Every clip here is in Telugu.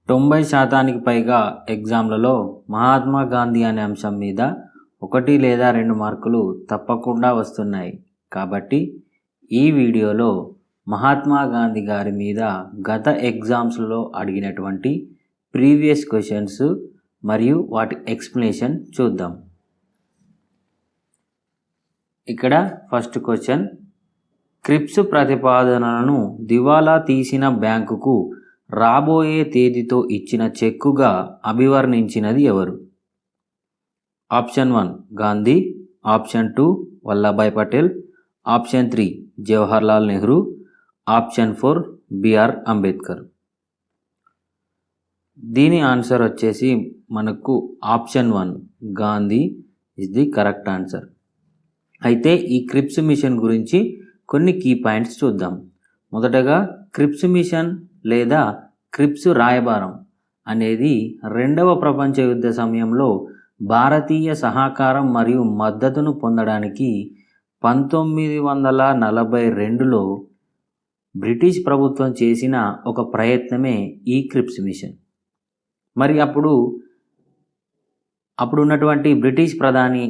90% పైగా ఎగ్జామ్లలో మహాత్మా గాంధీ అనే అంశం మీద 1 లేదా 2 మార్కులు తప్పకుండా వస్తున్నాయి. కాబట్టి ఈ వీడియోలో మహాత్మా గాంధీ గారి మీద గత ఎగ్జామ్స్లో అడిగినటువంటి ప్రీవియస్ క్వశ్చన్స్ మరియు వాటి ఎక్స్ప్లెనేషన్ చూద్దాం. ఇక్కడ ఫస్ట్ క్వశ్చన్, క్రిప్స్ ప్రతిపాదనలను దివాలా తీసిన బ్యాంకుకు రాబోయే తేదీతో ఇచ్చిన చెక్కుగా అభివర్ణించినది ఎవరు? Option 1 Gandhi, option 2 Vallabhbhai Patel, option 3 Jawaharlal Nehru, option 4 B R Ambedkar. దీని ఆన్సర్ వచ్చేసి మనకు option 1 Gandhi is the correct answer. అయితే ఈ క్రిప్స్ మిషన్ గురించి కొన్ని కీ పాయింట్స్ చూద్దాం. మొదటగా క్రిప్స్ మిషన్ లేదా క్రిప్స్ రాయబారం అనేది 2వ ప్రపంచ యుద్ధ సమయంలో భారతీయ సహకారం మరియు మద్దతును పొందడానికి 1942లో బ్రిటిష్ ప్రభుత్వం చేసిన ఒక ప్రయత్నమే ఈ క్రిప్స్ మిషన్. మరి అప్పుడు ఉన్నటువంటి బ్రిటిష్ ప్రధాని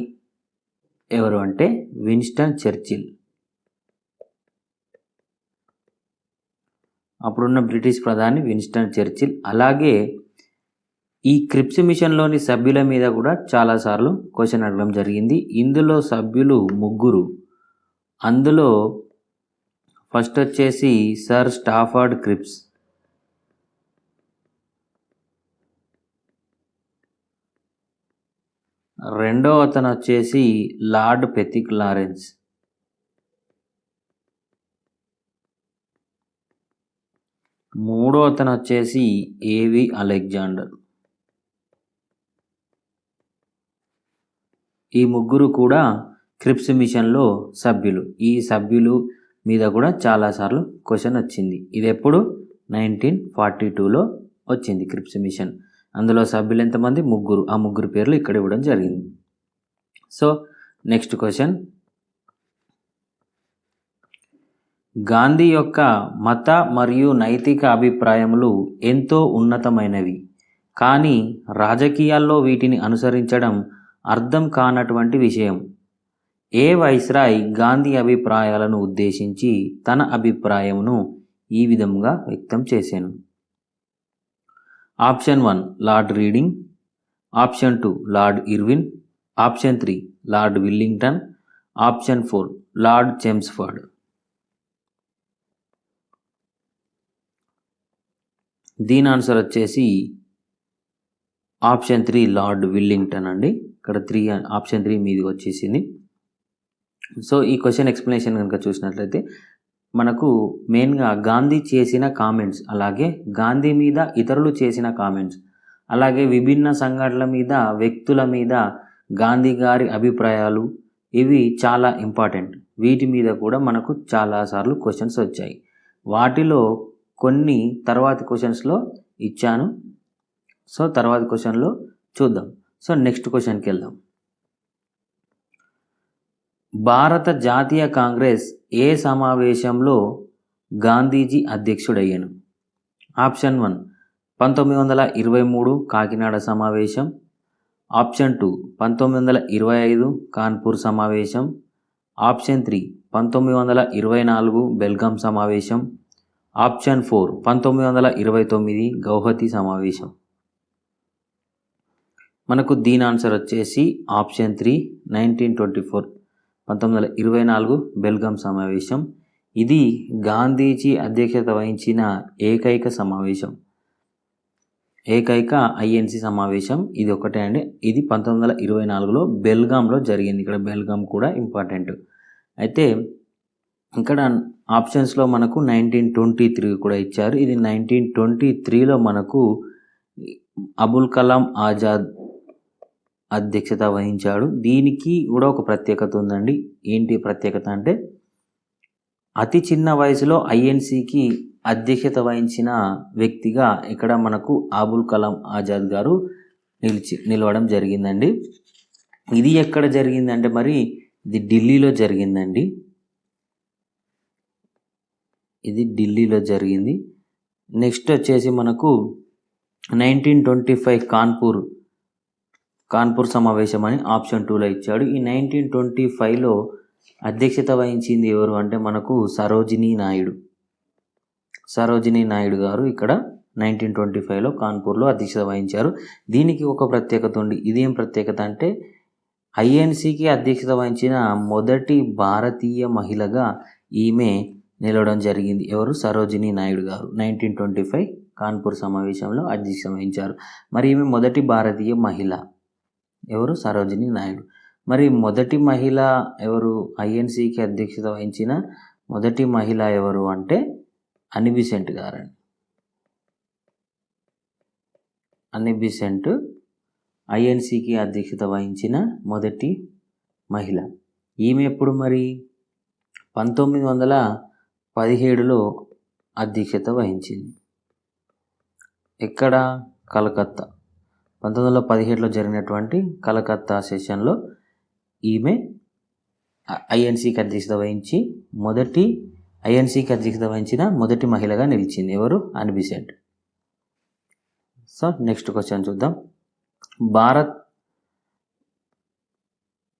ఎవరు అంటే విన్స్టన్ చర్చిల్. అప్పుడున్న బ్రిటిష్ ప్రధాని విన్స్టన్ చర్చిల్. అలాగే ఈ క్రిప్స్ మిషన్లోని సభ్యుల మీద కూడా చాలాసార్లు క్వశ్చన్ అడగడం జరిగింది. ఇందులో సభ్యులు 3. అందులో ఫస్ట్ వచ్చేసి సర్ స్టాఫర్డ్ క్రిప్స్, రెండో అతను వచ్చేసి లార్డ్ పెతిక్ లారెన్స్, మూడో అతను వచ్చేసి ఏవి అలెగ్జాండర్. ఈ 3 కూడా క్రిప్స్ మిషన్లో సభ్యులు. ఈ సభ్యులు మీద కూడా చాలాసార్లు క్వశ్చన్ వచ్చింది. ఇది ఎప్పుడు 1942లో వచ్చింది క్రిప్స్ మిషన్. అందులో సభ్యులు ఎంతమంది? 3. ఆ 3 పేర్లు ఇక్కడ ఇవ్వడం జరిగింది. సో నెక్స్ట్ క్వశ్చన్, గాంధీ యొక్క మత మరియు నైతిక అభిప్రాయములు ఎంతో ఉన్నతమైనవి, కానీ రాజకీయాల్లో వీటిని అనుసరించడం అర్థం కానటువంటి విషయం. ఏ వైస్రాయ్ గాంధీ అభిప్రాయాలను ఉద్దేశించి తన అభిప్రాయమును ఈ విధంగా వ్యక్తం చేశాను? Option 1 Lord Reading, option 2 Lord Irwin, option 3 Lord Willingdon, option 4 Lord Chelmsford. దీని ఆన్సర్ వచ్చేసి ఆప్షన్ 3 లార్డ్ విల్లింగ్టన్ అండి. ఇక్కడ ఆప్షన్ 3 మీదికి వచ్చేసింది. సో ఈ క్వశ్చన్ ఎక్స్ప్లెనేషన్ కనుక చూసినట్లయితే మనకు మెయిన్గా గాంధీ చేసిన కామెంట్స్, అలాగే గాంధీ మీద ఇతరులు చేసిన కామెంట్స్, అలాగే విభిన్న సంఘటనల మీద, వ్యక్తుల మీద గాంధీ గారి అభిప్రాయాలు, ఇవి చాలా ఇంపార్టెంట్. వీటి మీద కూడా మనకు చాలాసార్లు క్వశ్చన్స్ వచ్చాయి. వాటిలో కొన్ని తర్వాతి క్వశ్చన్స్లో ఇచ్చాను. సో తర్వాతి క్వశ్చన్లో చూద్దాం. సో నెక్స్ట్ క్వశ్చన్కి వెళ్దాం. భారత జాతీయ కాంగ్రెస్ ఏ సమావేశంలో గాంధీజీ అధ్యక్షుడయ్యాను? ఆప్షన్ 1 1923 కాకినాడ సమావేశం, ఆప్షన్ 2 1925 కాన్పూర్ సమావేశం, ఆప్షన్ 3 1924 బెల్గాం సమావేశం, ఆప్షన్ 4 1929 గౌహతి సమావేశం. మనకు దీని ఆన్సర్ వచ్చేసి ఆప్షన్ 3 1924 1924 బెల్గాం సమావేశం. ఇది గాంధీజీ అధ్యక్షత వహించిన ఏకైక సమావేశం, ఏకైక ఐఎన్సి సమావేశం ఇది ఒకటే అండి. ఇది 1924లో బెల్గాంలో జరిగింది. ఇక్కడ బెల్గాం కూడా ఇంపార్టెంట్. అయితే ఇక్కడ ఆప్షన్స్లో మనకు 1923 కూడా ఇచ్చారు. ఇది 1923లో మనకు అబుల్ కలాం ఆజాద్ అధ్యక్షత వహించాడు. దీనికి కూడా ఒక ప్రత్యేకత ఉందండి. ఏంటి ప్రత్యేకత అంటే అతి చిన్న వయసులో ఐఎన్సికి అధ్యక్షత వహించిన వ్యక్తిగా ఇక్కడ మనకు అబుల్ కలాం ఆజాద్ గారు నిలవడం జరిగిందండి. ఇది ఎక్కడ జరిగిందంటే మరి ఇది ఢిల్లీలో జరిగిందండి. ఇది ఢిల్లీలో జరిగింది. నెక్స్ట్ వచ్చేసి మనకు 1925 కాన్పూర్ సమావేశం అని ఆప్షన్ 2లో ఇచ్చాడు. ఈ 1925లో అధ్యక్షత వహించింది ఎవరు అంటే మనకు సరోజినీ నాయుడు గారు ఇక్కడ 1925లో కాన్పూర్లో అధ్యక్షత వహించారు. దీనికి ఒక ప్రత్యేకత ఉంది. ఇదేం ప్రత్యేకత అంటే ఐఎన్సికి అధ్యక్షత వహించిన మొదటి భారతీయ మహిళగా ఈమె నిలవడం జరిగింది. ఎవరు? సరోజినీ నాయుడు గారు 1925 కాన్పూర్ సమావేశంలో అధ్యక్షత వహించారు. మరి ఈమె మొదటి భారతీయ మహిళ ఎవరు? సరోజినీ నాయుడు. మరి మొదటి మహిళ ఎవరు? ఐఎన్సికి అధ్యక్షత వహించిన మొదటి మహిళ ఎవరు అంటే అన్ని బెసెంట్ గారండి. అన్ని బెసెంట్ ఐఎన్సికి అధ్యక్షత వహించిన మొదటి మహిళ. ఈమె ఎప్పుడు మరి 1917లో అధ్యక్షత వహించింది. ఎక్కడ? కలకత్తా. 1917లో జరిగినటువంటి కలకత్తా సెషన్లో ఈమె ఐఎన్సికి అధ్యక్షత వహించిన మొదటి మహిళగా నిలిచింది. ఎవరు? అన్ని బెసెంట్. సో నెక్స్ట్ క్వశ్చన్ చూద్దాం.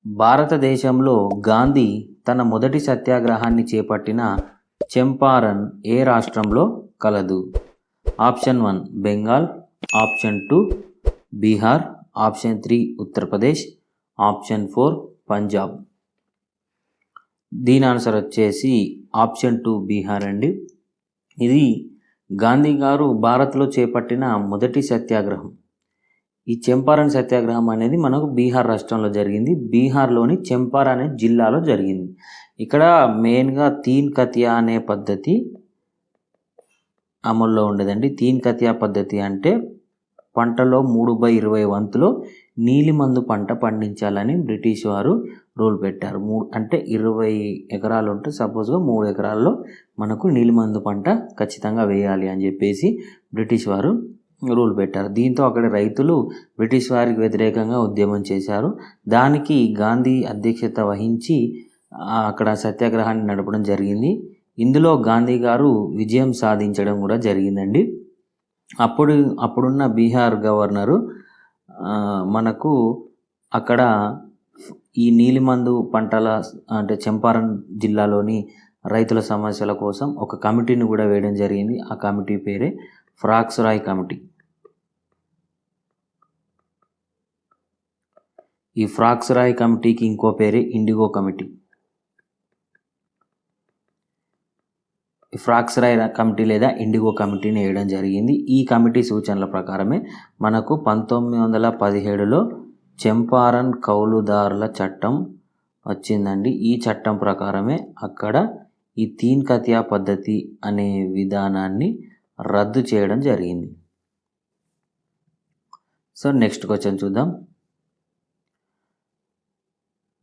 భారతదేశంలో గాంధీ తన మొదటి సత్యాగ్రహాన్ని చేపట్టిన చంపారన్ ఏ రాష్ట్రంలో కలదు? Option 1 Bengal, option 2 Bihar, option 3 Uttar Pradesh, option 4 Punjab. దీని ఆన్సర్ వచ్చేసి ఆప్షన్ 2 బీహార్ అండి. ఇది గాంధీ గారు భారత్లో చేపట్టిన మొదటి సత్యాగ్రహం. ఈ చంపారన్ సత్యాగ్రహం అనేది మనకు బీహార్ రాష్ట్రంలో జరిగింది. బీహార్లోని చంపారన్ అనే జిల్లాలో జరిగింది. ఇక్కడ మెయిన్గా తీన్ కతియా అనే పద్ధతి అమల్లో ఉండేదండి. తీన్ కతియా పద్ధతి అంటే పంటలో 3/20 వంతులో నీలిమందు పంట పండించాలని బ్రిటిష్ వారు రూల్ పెట్టారు. అంటే 20 ఎకరాలు ఉంటే సపోజ్గా 3 ఎకరాల్లో మనకు నీలిమందు పంట ఖచ్చితంగా వేయాలి అని చెప్పేసి బ్రిటిష్ వారు రూల్ పెట్టారు. దీంతో అక్కడ రైతులు బ్రిటిష్ వారికి వ్యతిరేకంగా ఉద్యమం చేశారు. దానికి గాంధీ అధ్యక్షత వహించి అక్కడ సత్యాగ్రహాన్ని నడపడం జరిగింది. ఇందులో గాంధీ గారు విజయం సాధించడం కూడా జరిగిందండి. అప్పుడున్న బీహార్ గవర్నరు మనకు అక్కడ ఈ నీలిమందు పంటల అంటే చంపారన్ జిల్లాలోని రైతుల సమస్యల కోసం ఒక కమిటీని కూడా వేయడం జరిగింది. ఆ కమిటీ పేరే ఫ్రాక్స్-రాయ్ కమిటీ. ఈ ఫ్రాక్స్-రాయ్ కమిటీకి ఇంకో పేరే ఇండిగో కమిటీ. ఈ ఫ్రాక్స్-రాయ్ కమిటీ లేదా ఇండిగో కమిటీని వేయడం జరిగింది. ఈ కమిటీ సూచనల ప్రకారమే మనకు 1917లో చంపారన్ కౌలుదారుల చట్టం వచ్చిందండి. ఈ చట్టం ప్రకారమే అక్కడ ఈ తీన్ కతియా పద్ధతి అనే విధానాన్ని రద్దు చేయడం జరిగింది. సో నెక్స్ట్ క్వశ్చన్ చూద్దాం.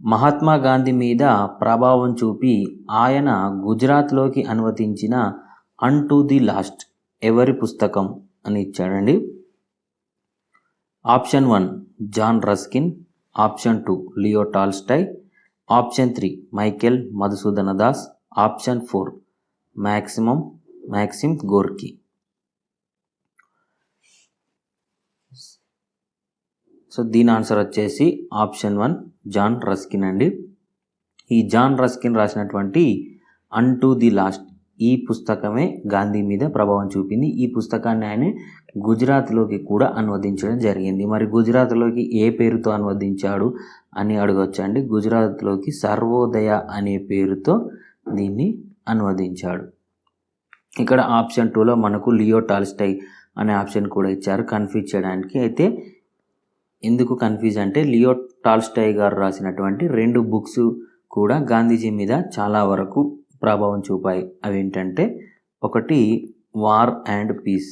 మహాత్మా గాంధీ మీద ప్రభావం చూపి ఆయన గుజరాత్లోకి అనువదించిన అన్ టు ది లాస్ట్ ఎవరి పుస్తకం అని ఇచ్చాడండి. Option 1 John Ruskin, option 2 Leo Tolstoy, option 3 Michael Madhusudana Das, option 4 Maxim Gorky. So దీని ఆన్సర్ వచ్చేసి ఆప్షన్ 1 జాన్ రస్కిన్ అండి. ఈ జాన్ రస్కిన్ రాసినటువంటి అన్ టు ది లాస్ట్ ఈ పుస్తకమే గాంధీ మీద ప్రభావం చూపింది. ఈ పుస్తకాన్ని ఆయన గుజరాత్లోకి కూడా అనువదించడం జరిగింది. మరి గుజరాత్లోకి ఏ పేరుతో అనువదించాడు అని అడగొచ్చండి. గుజరాత్లోకి సర్వోదయ అనే పేరుతో దీన్ని అనువదించాడు. ఇక్కడ ఆప్షన్ 2లో మనకు లియో టాల్స్టాయ్ అనే ఆప్షన్ కూడా ఇచ్చారు కన్ఫ్యూజ్ చేయడానికి. అయితే ఎందుకు కన్ఫ్యూజ్ అంటే లియో టాల్స్టాయ్ గారు రాసినటువంటి 2 బుక్స్ కూడా గాంధీజీ మీద చాలా వరకు ప్రభావం చూపాయి. అవి ఏంటంటే ఒకటి వార్ అండ్ పీస్,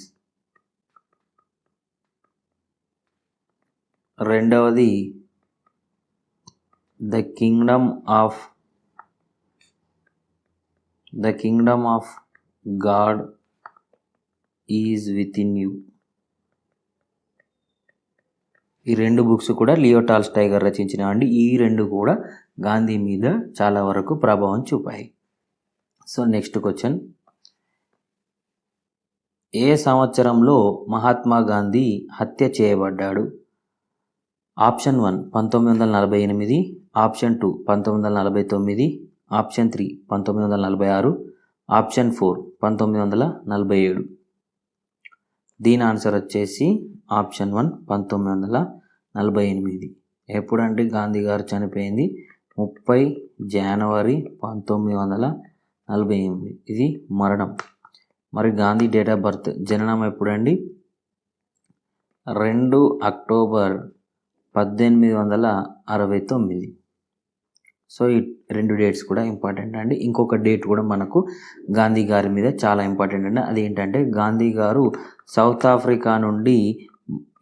రెండవది the Kingdom of God is with in you. ఈ 2 బుక్స్ కూడా లియో టాల్స్టాయ్ గారు రచించినవండి. ఈ 2 కూడా గాంధీ మీద చాలా వరకు ప్రభావం చూపాయి. So next question. ఏ సంవత్సరంలో మహాత్మా గాంధీ హత్య చేయబడ్డాడు? Option 1 1948, option 2 1949, option 3 1946, option 4 1947. దీని ఆన్సర్ వచ్చేసి ఆప్షన్ 1 1948. ఎప్పుడంటే గాంధీ గారు చనిపోయింది 30 జనవరి 1948. ఇది మరణం. మరి గాంధీ డేట్ ఆఫ్ బర్త్ జననం ఎప్పుడండి? 2 అక్టోబర్ 1869. సో ఈ 2 డేట్స్ కూడా ఇంపార్టెంట్ అండి. ఇంకొక డేట్ కూడా మనకు గాంధీ గారి మీద చాలా ఇంపార్టెంట్ అండి. అదేంటంటే గాంధీ గారు సౌత్ ఆఫ్రికా నుండి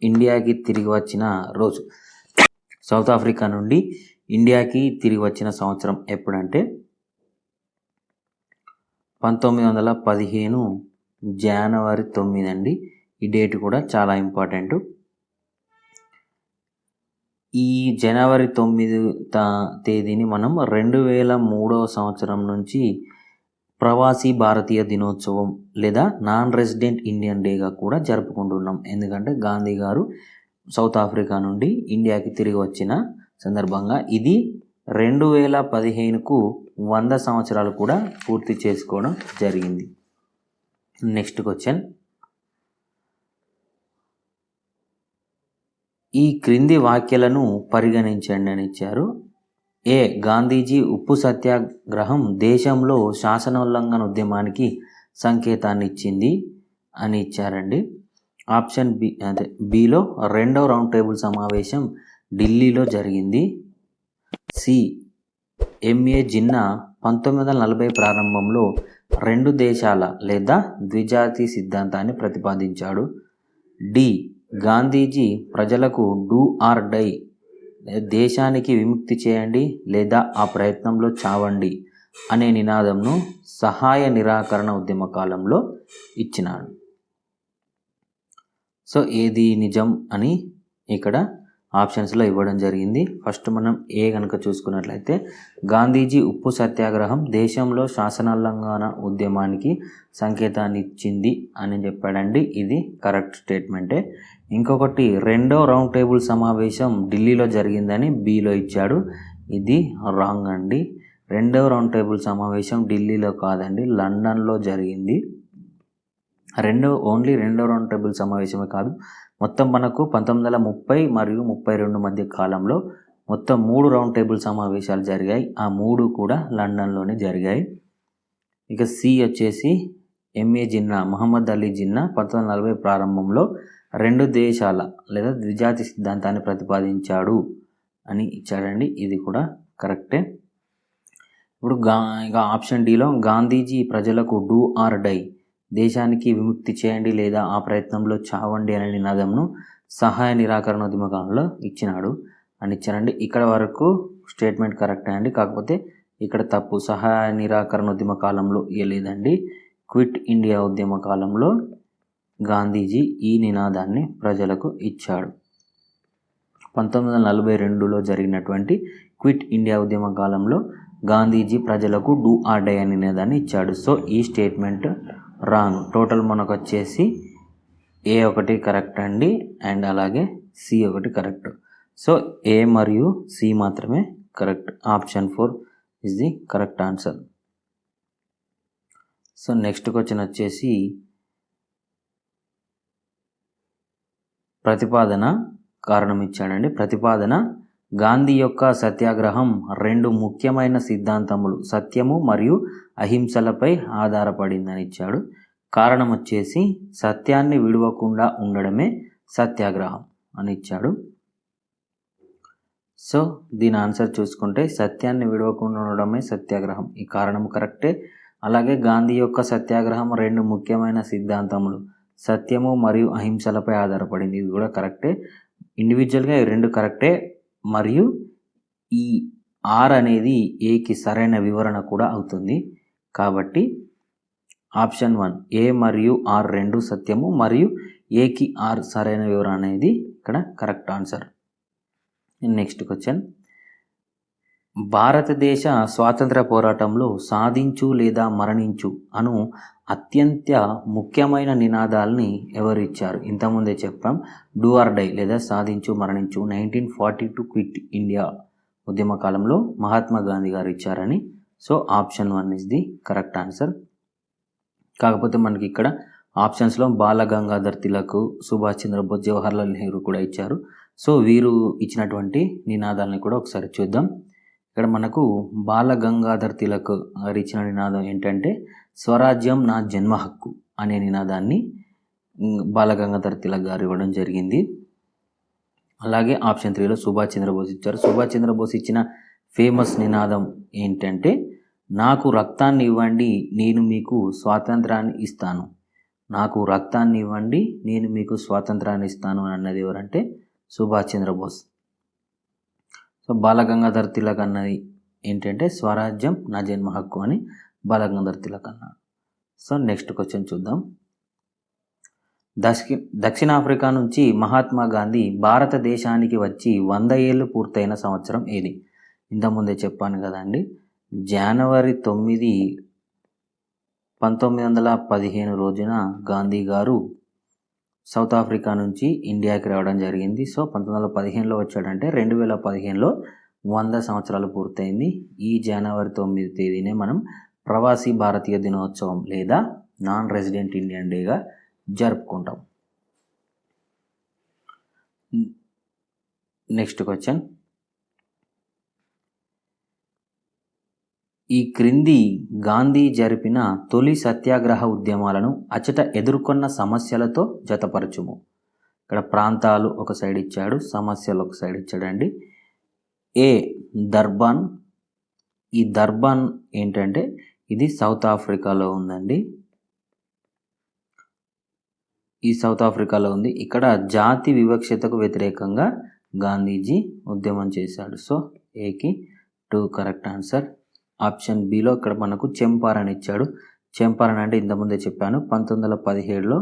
ఇండియాకి తిరిగి వచ్చిన రోజు. సౌత్ ఆఫ్రికా నుండి ఇండియాకి తిరిగి వచ్చిన సంవత్సరం ఎప్పుడంటే 1915 జనవరి 9 అండి. ఈ డేట్ కూడా చాలా ఇంపార్టెంట్. ఈ జనవరి 9 తేదీని మనం 2003 సంవత్సరం నుంచి ప్రవాసీ భారతీయ దినోత్సవం లేదా నాన్ రెసిడెంట్ ఇండియన్ డేగా కూడా జరుపుకుంటున్నాం. ఎందుకంటే గాంధీ గారు సౌత్ ఆఫ్రికా నుండి ఇండియాకి తిరిగి వచ్చిన సందర్భంగా ఇది 2015కు 100 సంవత్సరాలు కూడా పూర్తి చేసుకోవడం జరిగింది. నెక్స్ట్ క్వశ్చన్, ఈ క్రింది వాక్యాలను పరిగణించండి అని ఇచ్చారు. ఏ. గాంధీజీ ఉప్పు సత్యాగ్రహం దేశంలో శాసనోల్లంఘన ఉద్యమానికి సంకేతాన్ని ఇచ్చింది అని ఇచ్చారండి. ఆప్షన్ బి బిలో 2వ రౌండ్ టేబుల్ సమావేశం ఢిల్లీలో జరిగింది. సి. ఎంఏ జిన్నా 1940 ప్రారంభంలో 2 దేశాల లేదా ద్విజాతి సిద్ధాంతాన్ని ప్రతిపాదించాడు. డి. గాంధీజీ ప్రజలకు డూ ఆర్ డై, దేశానికి విముక్తి చేయండి లేదా ఆ ప్రయత్నంలో చావండి అనే నినాదంను సహాయ నిరాకరణ ఉద్యమ కాలంలో ఇచ్చినాడు. సో ఏది నిజం అని ఇక్కడ ఆప్షన్స్లో ఇవ్వడం జరిగింది. ఫస్ట్ మనం ఏ కనుక చూసుకున్నట్లయితే గాంధీజీ ఉప్పు సత్యాగ్రహం దేశంలో శాసనోల్లంఘన ఉద్యమానికి సంకేతాన్ని ఇచ్చింది అని చెప్పాడండి. ఇది కరెక్ట్ స్టేట్మెంటే. ఇంకొకటి 2వ రౌండ్ టేబుల్ సమావేశం ఢిల్లీలో జరిగిందని బిలో ఇచ్చాడు. ఇది రాంగ్ అండి. 2వ రౌండ్ టేబుల్ సమావేశం ఢిల్లీలో కాదండి, లండన్లో జరిగింది. ఓన్లీ 2వ రౌండ్ టేబుల్ సమావేశమే కాదు, మొత్తం మనకు 1930 మరియు 32 మధ్య కాలంలో మొత్తం 3 రౌండ్ టేబుల్ సమావేశాలు జరిగాయి. ఆ 3 కూడా లండన్లోనే జరిగాయి. ఇక సి వచ్చేసి ఎంఏ జిన్నా, మహమ్మద్ అలీ జిన్నా 1940 ప్రారంభంలో 2 దేశాల లేదా ద్విజాతి సిద్ధాంతాన్ని ప్రతిపాదించాడు అని ఇచ్చాడండి. ఇది కూడా కరెక్టే. ఇప్పుడు ఇక ఆప్షన్ డిలో గాంధీజీ ప్రజలకు డూ ఆర్ డై, దేశానికి విముక్తి చేయండి లేదా ఆ ప్రయత్నంలో చావండి అనే నినాదంను సహాయ నిరాకరణ ఉద్యమ కాలంలో ఇచ్చినాడు అని ఇచ్చారండి. ఇక్కడ వరకు స్టేట్మెంట్ కరెక్టే అండి. కాకపోతే ఇక్కడ తప్పు. సహాయ నిరాకరణ ఉద్యమ కాలంలో ఇవ్వలేదండి, క్విట్ ఇండియా ఉద్యమ కాలంలో గాంధీజీ ఈ నినాదాన్ని ప్రజలకు ఇచ్చాడు. 1942లో జరిగినటువంటి క్విట్ ఇండియా ఉద్యమ కాలంలో గాంధీజీ ప్రజలకు డూ ఆర్ డై అనే నినాదాన్ని ఇచ్చాడు. సో ఈ స్టేట్మెంట్ రాంగ్. టోటల్ మనకు వచ్చేసి ఏ ఒకటి కరెక్ట్ అండి, అండ్ అలాగే సి ఒకటి కరెక్ట్. సో ఏ మరియు సి మాత్రమే correct. Option 4 is the correct answer. So next question వచ్చేసి ప్రతిపాదన కారణం ఇచ్చాడండి. ప్రతిపాదన గాంధీ యొక్క సత్యాగ్రహం 2 ముఖ్యమైన సిద్ధాంతములు సత్యము మరియు అహింసలపై ఆధారపడిందని ఇచ్చాడు. కారణం వచ్చేసి సత్యాన్ని విడవకుండా ఉండడమే సత్యాగ్రహం అని ఇచ్చాడు. సో దీని ఆన్సర్ చూసుకుంటే సత్యాన్ని విడవకుండా ఉండడమే సత్యాగ్రహం, ఈ కారణం కరెక్టే. అలాగే గాంధీ యొక్క సత్యాగ్రహం 2 ముఖ్యమైన సిద్ధాంతములు సత్యము మరియు అహింసలపై ఆధారపడింది, ఇది కూడా కరెక్టే. ఇండివిజువల్గా ఈ 2 కరెక్టే. మరియు ఈ ఆర్ అనేది ఏకి సరైన వివరణ కూడా అవుతుంది. కాబట్టి ఆప్షన్ 1 ఏ మరియు ఆర్ 2 సత్యము మరియు ఏకి ఆర్ సరైన వివరణ అనేది ఇక్కడ కరెక్ట్ ఆన్సర్. నెక్స్ట్ క్వశ్చన్, భారతదేశ స్వాతంత్ర పోరాటంలో సాధించు లేదా మరణించు అను అత్యంత ముఖ్యమైన నినాదాల్ని ఎవరు ఇచ్చారు? ఇంతకుముందే చెప్పాం, డూ ఆర్ డై లేదా సాధించు మరణించు 1942 క్విట్ ఇండియా ఉద్యమ కాలంలో మహాత్మా గాంధీ గారు ఇచ్చారని. So option 1 is the correct answer. కాకపోతే మనకి ఇక్కడ ఆప్షన్స్లో బాల గంగాధర్ తిలక్, సుభాష్ చంద్రబోస్, జవహర్లాల్ నెహ్రూ కూడా ఇచ్చారు. సో వీరు ఇచ్చినటువంటి నినాదాలని కూడా ఒకసారి చూద్దాం. ఇక్కడ మనకు బాల గంగాధర్ తిలక్ గారు ఇచ్చిన నినాదం ఏంటంటే స్వరాజ్యం నా జన్మ హక్కు అనే నినాదాన్ని బాల గంగాధర్ తిలక్ గారు ఇవ్వడం జరిగింది. అలాగే ఆప్షన్ 3లో సుభాష్ చంద్రబోస్ ఇచ్చారు. సుభాష్ చంద్రబోస్ ఇచ్చిన ఫేమస్ నినాదం ఏంటంటే నాకు రక్తాన్ని ఇవ్వండి నేను మీకు స్వాతంత్రాన్ని ఇస్తాను. నాకు రక్తాన్ని ఇవ్వండి నేను మీకు స్వాతంత్రాన్ని ఇస్తాను అని అన్నది ఎవరంటే సుభాష్ చంద్రబోస్. సో బాలగంగాధర్ తిలక్ అన్నది ఏంటంటే స్వరాజ్యం నా జన్మ హక్కు అని బాలగంగాధర్ తిలక్ అన్నాడు. సో నెక్స్ట్ క్వశ్చన్ చూద్దాం. దక్షిణాఫ్రికా నుంచి మహాత్మా గాంధీ భారతదేశానికి వచ్చి 100 ఏళ్ళు పూర్తయిన సంవత్సరం ఏది? ఇంతకుముందే చెప్పాను కదండి, జనవరి 9, 1915 రోజున గాంధీ గారు సౌత్ ఆఫ్రికా నుంచి ఇండియాకి రావడం జరిగింది. సో 1915లో వచ్చాడంటే 2015లో 100 సంవత్సరాలు పూర్తయింది. ఈ జనవరి 9 తేదీనే మనం ప్రవాసీ భారతీయ దినోత్సవం లేదా నాన్ రెసిడెంట్ ఇండియన్ డేగా జరుపుకుంటాం. నెక్స్ట్ క్వశ్చన్, ఈ క్రింది గాంధీ జరిపిన తొలి సత్యాగ్రహ ఉద్యమాలను అచట ఎదుర్కొన్న సమస్యలతో జతపరచుము. ఇక్కడ ప్రాంతాలు ఒక సైడ్ ఇచ్చాడు, సమస్యలు ఒక సైడ్ ఇచ్చాడండి. ఏ దర్బాన్. ఈ దర్బాన్ ఏంటంటే ఇది సౌత్ ఆఫ్రికాలో ఉందండి. ఈ సౌత్ ఆఫ్రికాలో ఉంది. ఇక్కడ జాతి వివక్షతకు వ్యతిరేకంగా గాంధీజీ ఉద్యమం చేశాడు. సో ఏకి 2 కరెక్ట్ ఆన్సర్. ఆప్షన్ బిలో ఇక్కడ మనకు చంపారన్ ఇచ్చాడు. చంపారన్ అంటే ఇంతకుముందే చెప్పాను 1917లో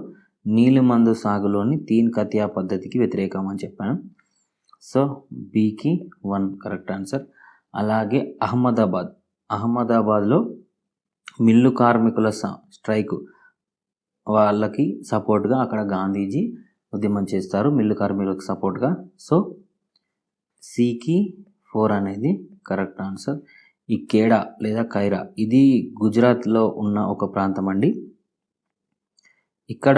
నీలిమందు సాగులోని తీన్ కతియా పద్ధతికి వ్యతిరేకం అని చెప్పాను. సో బికి 1 కరెక్ట్ ఆన్సర్. అలాగే అహ్మదాబాద్లో మిల్లు కార్మికుల స్ట్రైక్ వాళ్ళకి సపోర్ట్గా అక్కడ గాంధీజీ ఉద్యమం చేస్తారు, మిల్లు కార్మికులకు సపోర్ట్గా. సో సికి 4 అనేది కరెక్ట్ ఆన్సర్. ఈ కేడా లేదా కైరా ఇది గుజరాత్లో ఉన్న ఒక ప్రాంతం అండి. ఇక్కడ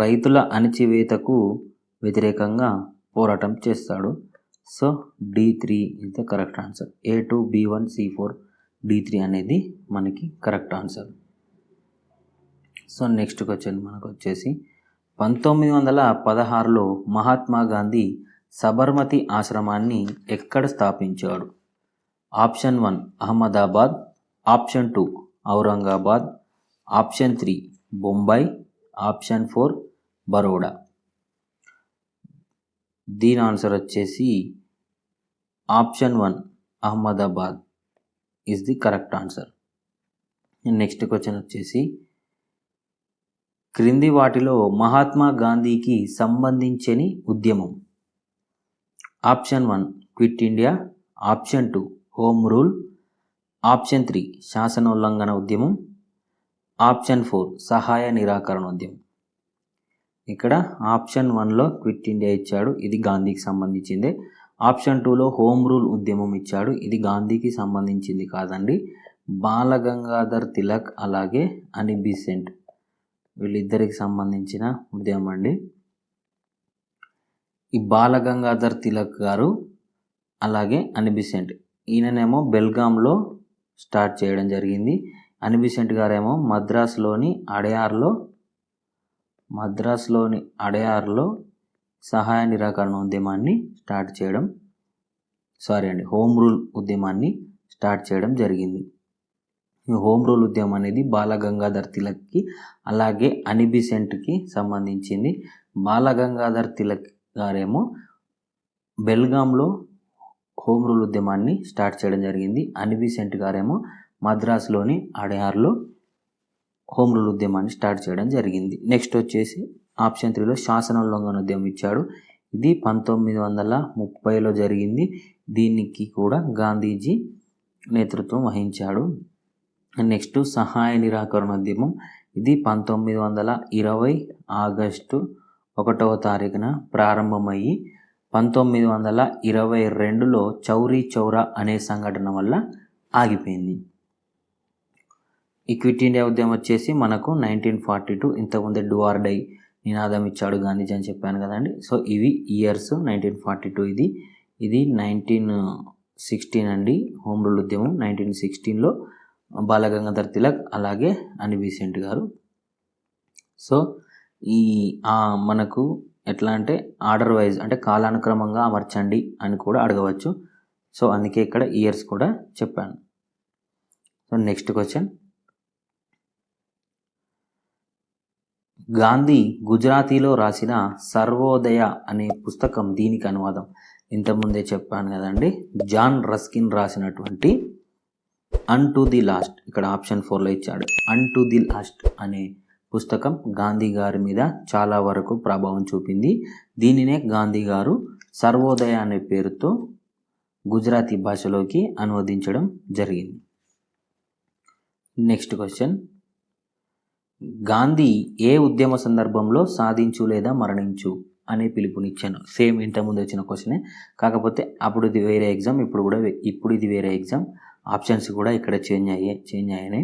రైతుల అణచివేతకు వ్యతిరేకంగా పోరాటం చేస్తాడు. So D3 is the correct answer. A2, B1, C4, D3 అనేది మనకి correct answer. So next question మనకు వచ్చేసి 1916లో మహాత్మా గాంధీ సబర్మతి ఆశ్రమాన్ని ఎక్కడ స్థాపించాడు? Option 1 Ahmedabad, option 2 Aurangabad, option 3 Bombay, option 4 Baroda. దీని ఆన్సర్ వచ్చేసి option 1 Ahmedabad is the correct answer. Next question వచ్చేసి క్రింది వాటిలో మహాత్మా గాంధీకి సంబంధించని ఉద్యమం. Option 1 quit India, option 2 home rule, option 3 శాసనోల్లంఘన ఉద్యమం, ఆప్షన్ 4 సహాయ నిరాకరణ ఉద్యమం. ఇక్కడ ఆప్షన్ 1లో క్విట్ ఇండియా ఇచ్చాడు, ఇది గాంధీకి సంబంధించిందే. ఆప్షన్ 2లో హోమ్ రూల్ ఉద్యమం ఇచ్చాడు, ఇది గాంధీకి సంబంధించింది కాదండి, బాలగంగాధర్ తిలక్ అలాగే అని బెసెంట్ వీళ్ళిద్దరికి సంబంధించిన ఉద్యమం అండి. ఈ బాలగంగాధర్ తిలక్ గారు అలాగే అని బెసెంట్ ఈయననేమో బెల్గాంలో స్టార్ట్ చేయడం జరిగింది. అని బెసెంట్ గారేమో మద్రాసులోని అడయార్లో సహాయ నిరాకరణ ఉద్యమాన్ని హోమ్ రూల్ ఉద్యమాన్ని స్టార్ట్ చేయడం జరిగింది. ఈ హోమ్ రూల్ ఉద్యమం అనేది బాలగంగాధర్ తిలక్కి అలాగే అని బెసెంట్కి సంబంధించింది. బాలగంగాధర్ తిలక్ గారేమో బెల్గాంలో హోమ్ రూల్ ఉద్యమాన్ని స్టార్ట్ చేయడం జరిగింది. అని బెసెంట్ గారేమో మద్రాసులోని అడయార్లో హోమ్ రూల్ ఉద్యమాన్ని స్టార్ట్ చేయడం జరిగింది. నెక్స్ట్ వచ్చేసి ఆప్షన్ 3లో శాసనోల్లంఘన ఉద్యమం ఇచ్చాడు, ఇది 1930లో జరిగింది. దీనికి కూడా గాంధీజీ నేతృత్వం వహించాడు. నెక్స్ట్ సహాయ నిరాకరణోద్యమం, ఇది 1920 ఆగస్టు 1వ తారీఖున ప్రారంభమయ్యి 1922లో చౌరీ చౌరా అనే సంఘటన వల్ల ఆగిపోయింది. ఈ క్విట్ ఇండియా ఉద్యమం వచ్చేసి మనకు 1942, ఇంతకుముందే డూ ఆర్ డై నినాదం ఇచ్చాడు గాంధీజీ అని చెప్పాను కదండి. సో ఇవి ఇయర్స్. 1942 ఇది 1916 అండి హోమ్ రూల్ ఉద్యమం. 1916లో బాలగంగాధర్ తిలక్, అలాగే అని బెసెంట్ గారు. సో ఈ మనకు ఎట్లా అంటే ఆర్డర్ వైజ్, అంటే కాలానుక్రమంగా అమర్చండి అని కూడా అడగవచ్చు. సో అందుకే ఇక్కడ ఇయర్స్ కూడా చెప్పాను. సో నెక్స్ట్ క్వశ్చన్, గాంధీ గుజరాతీలో రాసిన సర్వోదయ అనే పుస్తకం దీనికి అనువాదం. ఇంతకుముందే చెప్పాను కదండి, జాన్ రస్కిన్ రాసినటువంటి అన్ టు ది లాస్ట్, ఇక్కడ ఆప్షన్ 4లో ఇచ్చాడు. అన్ టు ది లాస్ట్ అనే పుస్తకం గాంధీ గారి మీద చాలా వరకు ప్రభావం చూపింది. దీనినే గాంధీ గారు సర్వోదయ అనే పేరుతో గుజరాతీ భాషలోకి అనువదించడం జరిగింది. నెక్స్ట్ క్వశ్చన్, గాంధీ ఏ ఉద్యమ సందర్భంలో సాధించు లేదా మరణించు అనే పిలుపునిచ్చాను. సేమ్ ఇంతకుముందు వచ్చిన క్వశ్చనే, కాకపోతే అప్పుడు ఇది వేరే ఎగ్జామ్, ఇప్పుడు ఇది వేరే ఎగ్జామ్. ఆప్షన్స్ కూడా ఇక్కడ చేంజ్ అయ్యాయి.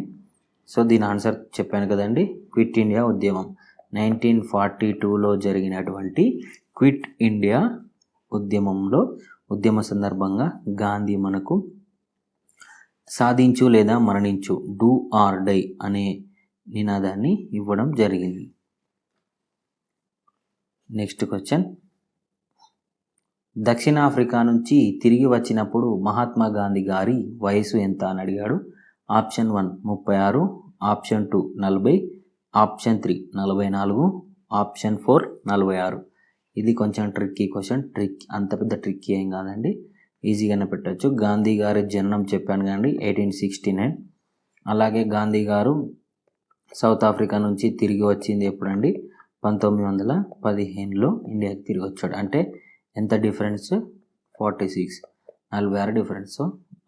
సో దీని ఆన్సర్ చెప్పాను కదండి, క్విట్ ఇండియా ఉద్యమం. 1942లో జరిగినటువంటి క్విట్ ఇండియా ఉద్యమ సందర్భంగా గాంధీ మనకు సాధించు లేదా మరణించు, డూ ఆర్ డై అనే నినాదాన్ని ఇవ్వడం జరిగింది. నెక్స్ట్ క్వశ్చన్, దక్షిణాఫ్రికా నుంచి తిరిగి వచ్చినప్పుడు మహాత్మా గాంధీ గారి వయసు ఎంత అని అడిగాడు. Option 1 36, option 2 40, option 3 44, option 4 46. ఇది కొంచెం ట్రిక్కీ క్వశ్చన్. అంత పెద్ద ట్రిక్కీ ఏం కాదండి, ఈజీగానే పెట్టచ్చు. గాంధీ గారి జననం చెప్పాను కానీ 1869. అలాగే గాంధీ గారు సౌత్ ఆఫ్రికా నుంచి తిరిగి వచ్చింది ఎప్పుడండి, 1915లో ఇండియాకి తిరిగి వచ్చాడు. అంటే ఎంత డిఫరెన్స్, 46, 46 డిఫరెన్స్. సో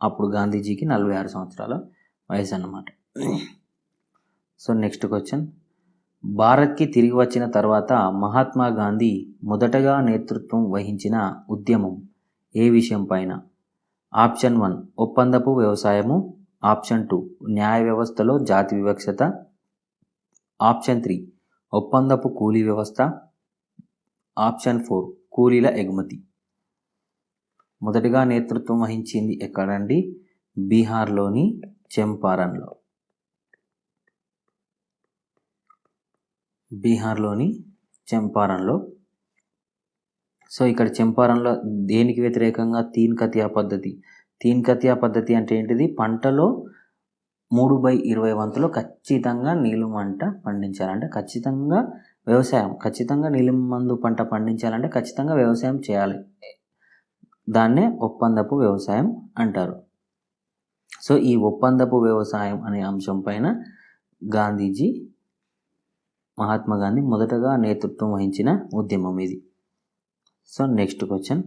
అప్పుడు గాంధీజీకి 46 సంవత్సరాల వయసు అన్నమాట. సో నెక్స్ట్ క్వశ్చన్, భారత్కి తిరిగి వచ్చిన తర్వాత మహాత్మా గాంధీ మొదటగా నేతృత్వం వహించిన ఉద్యమం ఏ విషయం పైన? ఆప్షన్ 1 ఒప్పందపు వ్యవసాయము, ఆప్షన్ 2 న్యాయ వ్యవస్థలో జాతి వివక్షత, ఆప్షన్ 3 ఒప్పందపు కూలీ వ్యవస్థ, ఆప్షన్ 4 కూలీల ఎగుమతి. మొదటిగా నేతృత్వం వహించింది ఎక్కడండి, బీహార్లోని చంపారణ్లో. సో ఇక్కడ చంపారణ్లో దేనికి వ్యతిరేకంగా, తీన్ కతియా పద్ధతి అంటే ఏంటిది, పంటలో 3/20 వంతులో ఖచ్చితంగా నీళ్ళు పంట పండించాలంటే ఖచ్చితంగా నీళ్ళు మందు పంట పండించాలంటే ఖచ్చితంగా వ్యవసాయం చేయాలి. దాన్నే ఒప్పందపు వ్యవసాయం అంటారు. సో ఈ ఒప్పందపు వ్యవసాయం అనే అంశం పైన మహాత్మా గాంధీ మొదటగా నేతృత్వం వహించిన ఉద్యమం ఇది. సో నెక్స్ట్ క్వశ్చన్,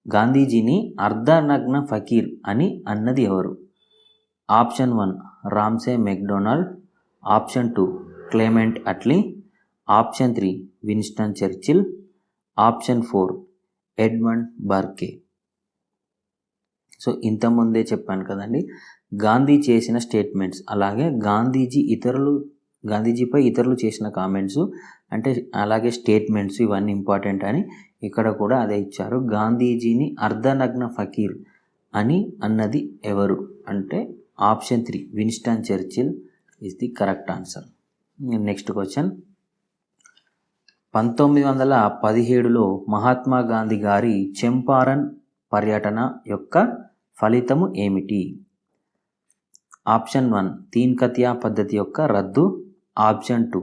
గాంధీజీని అర్ధనగ్న ఫకీర్ అని అన్నది ఎవరు? Option 1 Ramsay MacDonald, option 2 Clement Attlee, option 3 Winston Churchill, option 4 Edmund Burke. So ఇంతకుముందే చెప్పాను కదండి, గాంధీ చేసిన స్టేట్మెంట్స్, అలాగే గాంధీజీపై ఇతరులు చేసిన కామెంట్స్, అంటే అలాగే స్టేట్మెంట్స్, ఇవన్నీ ఇంపార్టెంట్ అని ఇక్కడ కూడా అదే ఇచ్చారు. గాంధీజీని అర్ధనగ్న ఫకీర్ అని అన్నది ఎవరు అంటే option 3 Winston Churchill is the correct answer. Next question, 1917లో మహాత్మా గాంధీ గారి చంపారణ్ పర్యటన యొక్క ఫలితము ఏమిటి? ఆప్షన్ 1 తీన్ కతియా పద్ధతి యొక్క రద్దు, ఆప్షన్ 2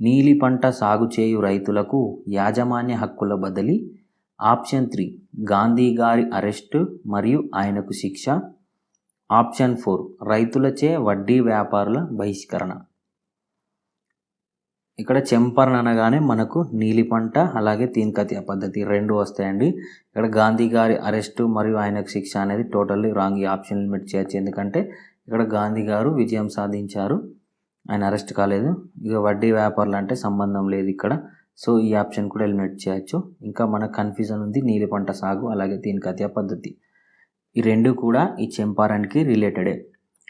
నీలి పంట సాగు చేయు రైతులకు యాజమాన్య హక్కుల బదిలీ, ఆప్షన్ 3 గాంధీ గారి అరెస్టు మరియు ఆయనకు శిక్ష, ఆప్షన్ 4 రైతులచే వడ్డీ వ్యాపారుల బహిష్కరణ. ఇక్కడ చంపారన్ అనగానే మనకు నీలి పంట అలాగే తీన్ కతియా పద్ధతి రెండు వస్తాయండి. ఇక్కడ గాంధీ గారి అరెస్టు మరియు ఆయనకు శిక్ష అనేది టోటల్లీ రాంగ్. ఈ ఆప్షన్ లిమిట్ చేయొచ్చు, ఎందుకంటే ఇక్కడ గాంధీ గారు విజయం సాధించారు, ఆయన అరెస్ట్ కాలేదు. ఇక వడ్డీ వ్యాపారులు అంటే సంబంధం లేదు ఇక్కడ. సో ఈ ఆప్షన్ కూడా ఎలిమినేట్ చేయొచ్చు. ఇంకా మనకు కన్ఫ్యూజన్ ఉంది నీలి పంట సాగు అలాగే తీన్ కతియా పద్ధతి. ఈ రెండు కూడా ఈ చంపారన్కి రిలేటెడే.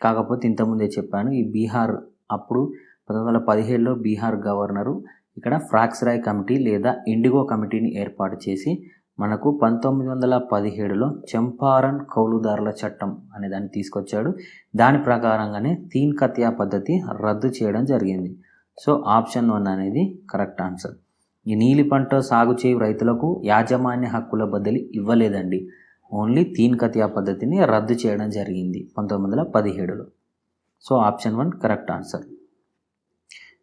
కాకపోతే ఇంతకుముందే చెప్పాను, ఈ బీహార్ అప్పుడు 1917లో బీహార్ గవర్నరు ఇక్కడ ఫ్రాక్స్రాయ్ కమిటీ లేదా ఇండిగో కమిటీని ఏర్పాటు చేసి మనకు 1917లో చంపారన్ కౌలుదారుల చట్టం అనే దాన్ని తీసుకొచ్చాడు. దాని ప్రకారంగానే తీన్ కతియా పద్ధతి రద్దు చేయడం జరిగింది. సో ఆప్షన్ 1 అనేది కరెక్ట్ ఆన్సర్. ఈ నీలి పంట సాగు చేయు రైతులకు యాజమాన్య హక్కుల బదిలీ ఇవ్వలేదండి, ఓన్లీ తీన్ కతియా పద్ధతిని రద్దు చేయడం జరిగింది 1917లో. So option 1 correct answer.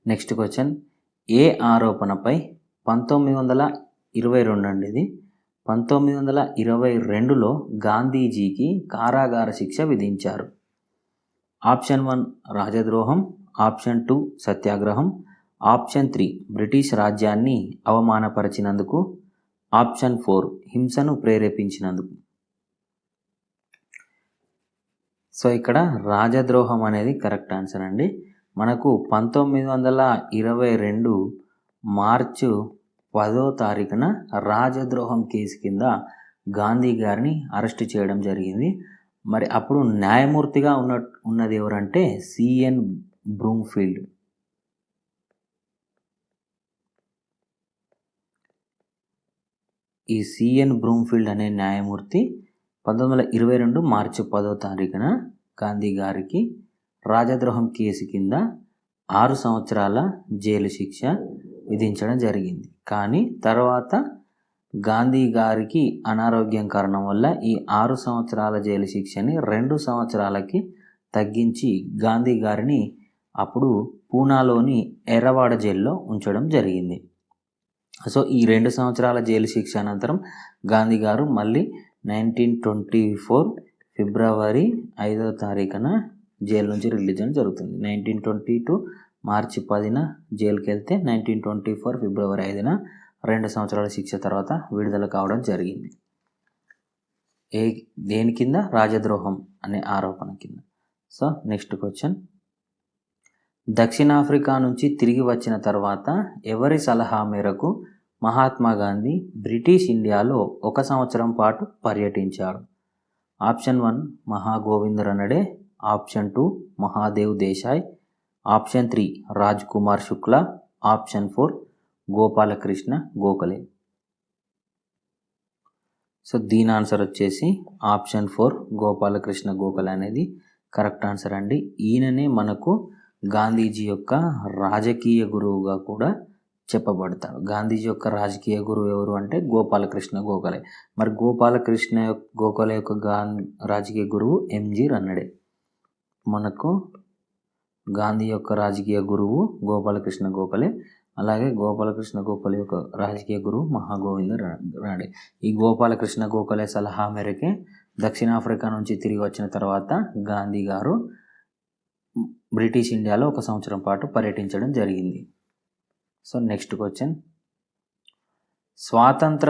Next question, ఏ ఆరోపణపై 1922 అండి ఇది 1922లో గాంధీజీకి కారాగార శిక్ష విధించారు? ఆప్షన్ 1 రాజద్రోహం, ఆప్షన్ 2 సత్యాగ్రహం, ఆప్షన్ 3 బ్రిటిష్ రాజ్యాన్ని అవమానపరిచినందుకు, ఆప్షన్ 4 హింసను ప్రేరేపించినందుకు. సో ఇక్కడ రాజద్రోహం అనేది కరెక్ట్ ఆన్సర్ అండి. మనకు 1922 మార్చి 10న రాజద్రోహం కేసు కింద గాంధీ గారిని అరెస్ట్ చేయడం జరిగింది. మరి అప్పుడు న్యాయమూర్తిగా ఉన్నది ఎవరంటే సిఎన్ బ్రూమ్ఫీల్డ్. ఈ సిఎన్ బ్రూమ్ఫీల్డ్ అనే న్యాయమూర్తి 1922 మార్చి 10న గాంధీ గారికి రాజద్రోహం కేసు కింద 6 సంవత్సరాల జైలు శిక్ష విధించడం జరిగింది. కానీ తర్వాత గాంధీ గారికి అనారోగ్యం కారణం వల్ల ఈ 6 సంవత్సరాల జైలు శిక్షని 2 సంవత్సరాలకి తగ్గించి గాంధీ గారిని అప్పుడు పూనాలోని ఎర్రవాడ జైల్లో ఉంచడం జరిగింది. సో ఈ 2 సంవత్సరాల జైలు శిక్ష అనంతరం గాంధీ గారు మళ్ళీ 1924 ఫిబ్రవరి 5న జైలు నుంచి రిలీజ్ అని జరుగుతుంది. 1922 మార్చి 10న జైలుకి వెళ్తే 1924 ఫిబ్రవరి 5న 2 సంవత్సరాల శిక్ష తర్వాత విడుదల కావడం జరిగింది. దేని కింద? రాజద్రోహం అనే ఆరోపణ కింద. సో నెక్స్ట్ క్వశ్చన్, దక్షిణాఫ్రికా నుంచి తిరిగి వచ్చిన తర్వాత ఎవరి సలహా మేరకు మహాత్మా గాంధీ బ్రిటిష్ ఇండియాలో 1 సంవత్సరం పాటు పర్యటించాడు? Option 1 Mahagovind Ranade, option 2 Mahadev Desai, option 3 Raj Kumar Shukla, option 4 Gopalakrishna Gokhale. So దీని ఆన్సర్ వచ్చేసి ఆప్షన్ 4 గోపాలకృష్ణ గోఖలే అనేది కరెక్ట్ ఆన్సర్ అండి. ఈయననే మనకు గాంధీజీ యొక్క రాజకీయ గురువుగా కూడా చెప్పబడతాడు. గాంధీజీ యొక్క రాజకీయ గురువు ఎవరు అంటే గోపాలకృష్ణ గోఖలే. మరి గోపాలకృష్ణ గోఖలే యొక్క రాజకీయ గురువు ఎంజి రన్నడే. మనకు గాంధీ యొక్క రాజకీయ గురువు గోపాలకృష్ణ గోఖలే, అలాగే గోపాలకృష్ణ గోఖలే యొక్క రాజకీయ గురువు మహాగోవింద రనడే. ఈ గోపాలకృష్ణ గోఖలే సలహా మేరకే దక్షిణాఫ్రికా నుంచి తిరిగి వచ్చిన తర్వాత గాంధీ గారు బ్రిటిష్ ఇండియాలో 1 సంవత్సరం పాటు పర్యటించడం జరిగింది. సో నెక్స్ట్ క్వశ్చన్, స్వాతంత్ర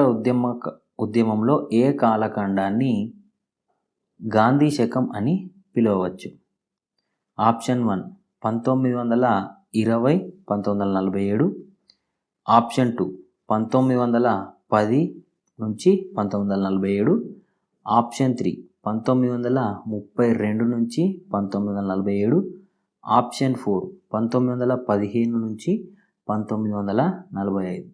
ఉద్యమంలో ఏ కాలఖండాన్ని గాంధీ శకం అని పిలవచ్చు? ఆప్షన్ 1 1920-1947, ఆప్షన్ 2 1910 నుంచి 1947, ఆప్షన్ 3 1932 నుంచి 1947, ఆప్షన్ 4 1915 నుంచి 1945.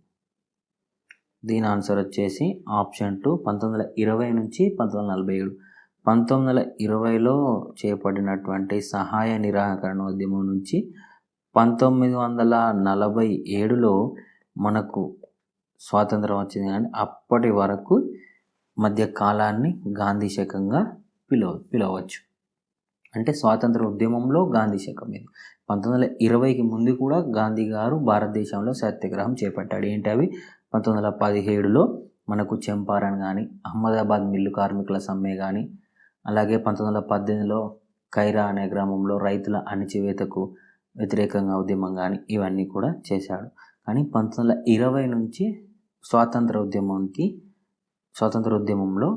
దీని ఆన్సర్ వచ్చేసి ఆప్షన్ 2 1920 నుంచి 1947. 1920లో చేపట్టినటువంటి సహాయ నిరాకరణ ఉద్యమం నుంచి 1947లో మనకు స్వాతంత్రం వచ్చింది. కానీ అప్పటి వరకు మధ్య కాలాన్ని గాంధీ శకంగా పిలవచ్చు. అంటే స్వాతంత్ర ఉద్యమంలో గాంధీ శకం ఇది. 1920కి ముందు కూడా గాంధీ గారు భారతదేశంలో సత్యాగ్రహం చేపట్టాడు. ఏంటి అవి? 1917లో మనకు చంపారన్ కానీ, అహ్మదాబాద్ మిల్లు కార్మికుల సమ్మె కానీ, అలాగే 1918లో ఖైరా అనే గ్రామంలో రైతుల అణిచివేతకు వ్యతిరేకంగా ఉద్యమం కానీ ఇవన్నీ కూడా చేశాడు. కానీ 1920 నుంచి స్వాతంత్ర ఉద్యమంలో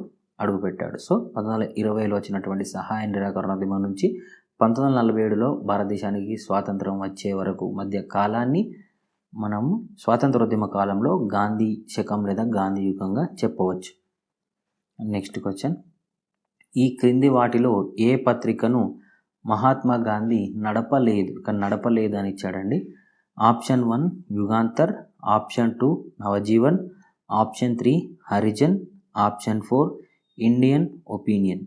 అడుగుపెట్టాడు. సో 1920లో వచ్చినటువంటి సహాయ నిరాకరణ ఉద్యమం నుంచి 1947లో భారతదేశానికి స్వాతంత్రం వచ్చే వరకు మధ్య కాలాన్ని మనము స్వాతంత్రోద్యమ కాలంలో గాంధీ శకం లేదా గాంధీ యుగంగా చెప్పవచ్చు. నెక్స్ట్ క్వశ్చన్, ఈ క్రింది వాటిలో ఏ పత్రికను మహాత్మా గాంధీ నడపలేదు అని ఇచ్చాడండి. Option 1 Jugantar, option 2 Navjivan, option 3 Harijan, option 4 Indian opinion.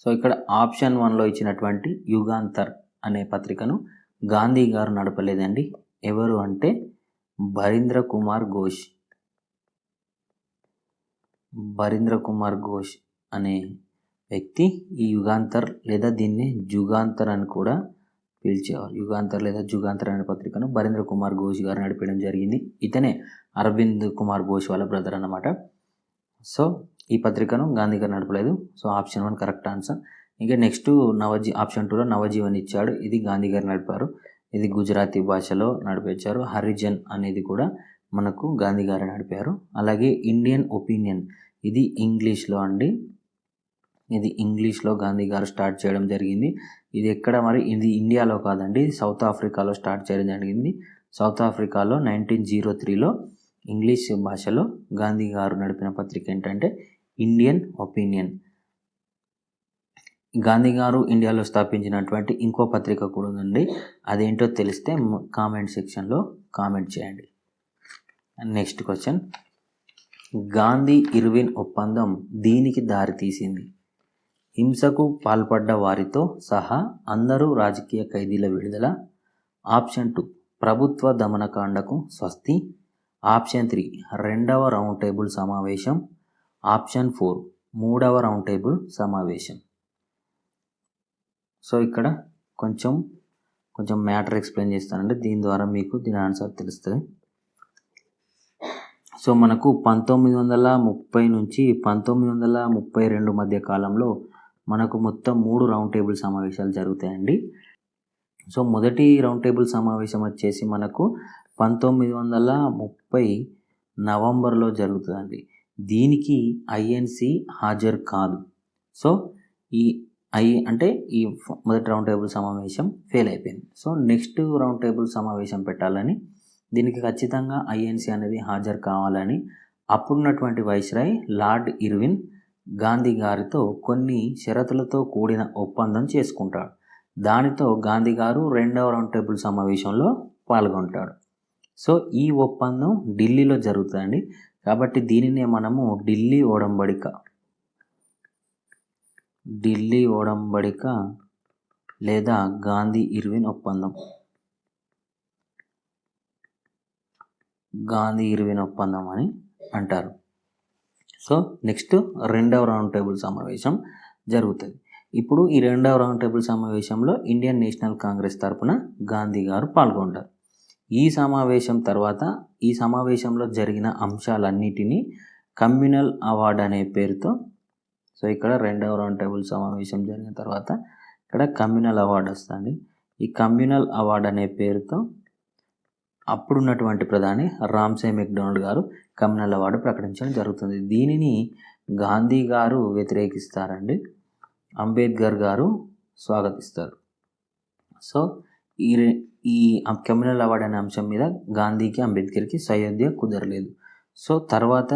So ఇక్కడ ఆప్షన్ 1లో ఇచ్చినటువంటి యుగాంతర్ అనే పత్రికను గాంధీ గారు నడపలేదండి. ఎవరు అంటే బరీంద్ర కుమార్ ఘోష్ అనే వ్యక్తి ఈ యుగాంతర్ లేదా దీన్ని జుగాంతర్ అని కూడా పిలిచేవారు. యుగాంతర్ లేదా జుగాంతర్ అనే పత్రికను బరీంద్ర కుమార్ ఘోష్ గారు నడిపడం జరిగింది. ఇతనే అరవింద్ కుమార్ ఘోష్ వాళ్ళ బ్రదర్ అన్నమాట. సో ఈ పత్రికను గాంధీ గారు నడపలేదు. So option 1 correct answer. ఇంకా నెక్స్ట్ ఆప్షన్ 2లో నవజీవన్ ఇచ్చాడు. ఇది గాంధీ గారు నడిపారు. ఇది గుజరాతీ భాషలో నడిపించారు. హరిజన్ అనేది కూడా మనకు గాంధీ గారు నడిపారు. అలాగే ఇండియన్ ఒపీనియన్ ఇది ఇంగ్లీష్లో అండి. ఇది ఇంగ్లీష్లో గాంధీ గారు స్టార్ట్ చేయడం జరిగింది. ఇది ఎక్కడ మరి? ఇది ఇండియాలో కాదండి, సౌత్ ఆఫ్రికాలో స్టార్ట్ చేయడం జరిగింది. సౌత్ ఆఫ్రికాలో 1903లో ఇంగ్లీష్ భాషలో గాంధీ గారు నడిపిన పత్రిక ఏంటంటే ఇండియన్ ఒపీనియన్. గాంధీ గారు ఇండియాలో స్థాపించినటువంటి ఇంకో పత్రిక కూడా ఉందండి. అదేంటో తెలిస్తే కామెంట్ సెక్షన్లో కామెంట్ చేయండి. నెక్స్ట్ క్వశ్చన్, గాంధీ ఇర్విన్ ఒప్పందం దీనికి దారితీసింది? హింసకు పాల్పడ్డ వారితో సహా అందరూ రాజకీయ ఖైదీల విడుదల, ఆప్షన్ 2 ప్రభుత్వ దమనకాండకు స్వస్తి, ఆప్షన్ 3 రెండవ రౌండ్ టేబుల్ సమావేశం, ఆప్షన్ 4 మూడవ రౌండ్ టేబుల్ సమావేశం. సో ఇక్కడ కొంచెం మ్యాటర్ ఎక్స్ప్లెయిన్ చేస్తానండి. దీని ద్వారా మీకు దీని ఆన్సర్ తెలుస్తుంది. సో మనకు 1930 నుంచి 1932 మధ్య కాలంలో మనకు మొత్తం 3 రౌండ్ టేబుల్ సమావేశాలు జరుగుతాయండి. సో మొదటి రౌండ్ టేబుల్ సమావేశం వచ్చేసి మనకు 1930 నవంబర్లో జరుగుతుందండి. దీనికి ఐఎన్సి హాజరు కాదు. సో ఈ మొదటి రౌండ్ టేబుల్ సమావేశం ఫెయిల్ అయిపోయింది. సో నెక్స్ట్ రౌండ్ టేబుల్ సమావేశం పెట్టాలని, దీనికి ఖచ్చితంగా ఐఎన్సి అనేది హాజరు కావాలని అప్పుడున్నటువంటి వైస్రాయ్ లార్డ్ ఇర్విన్ గాంధీ గారితో కొన్ని షరతులతో కూడిన ఒప్పందం చేసుకుంటాడు. దానితో గాంధీ గారు రెండవ రౌండ్ టేబుల్ సమావేశంలో పాల్గొంటాడు. సో ఈ ఒప్పందం ఢిల్లీలో జరుగుతుందండి. కాబట్టి దీనినే మనము ఢిల్లీ ఒడంబడిక లేదా గాంధీ ఇర్విన్ ఒప్పందం అని అంటారు. సో నెక్స్ట్ రెండవ రౌండ్ టేబుల్ సమావేశం జరుగుతుంది. ఇప్పుడు ఈ రెండవ రౌండ్ టేబుల్ సమావేశంలో ఇండియన్ నేషనల్ కాంగ్రెస్ తరపున గాంధీ గారు పాల్గొంటారు. ఈ సమావేశంలో జరిగిన అంశాలన్నిటినీ కమ్యూనల్ అవార్డ్ అనే పేరుతో, సో ఇక్కడ రెండవ రౌండ్ టేబుల్ సమావేశం జరిగిన తర్వాత ఇక్కడ కమ్యూనల్ అవార్డు వస్తుంది. ఈ కమ్యూనల్ అవార్డు అనే పేరుతో అప్పుడున్నటువంటి ప్రధాని రామ్సే మెక్డొనాల్డ్ గారు కమ్యూనల్ అవార్డు ప్రకటించడం జరుగుతుంది. దీనిని గాంధీ గారు వ్యతిరేకిస్తారండి, అంబేద్కర్ గారు స్వాగతిస్తారు. సో ఈ కమ్యూనల్ అవార్డు అనే అంశం మీద గాంధీకి అంబేద్కర్కి సయోధ్య కుదరలేదు. సో తర్వాత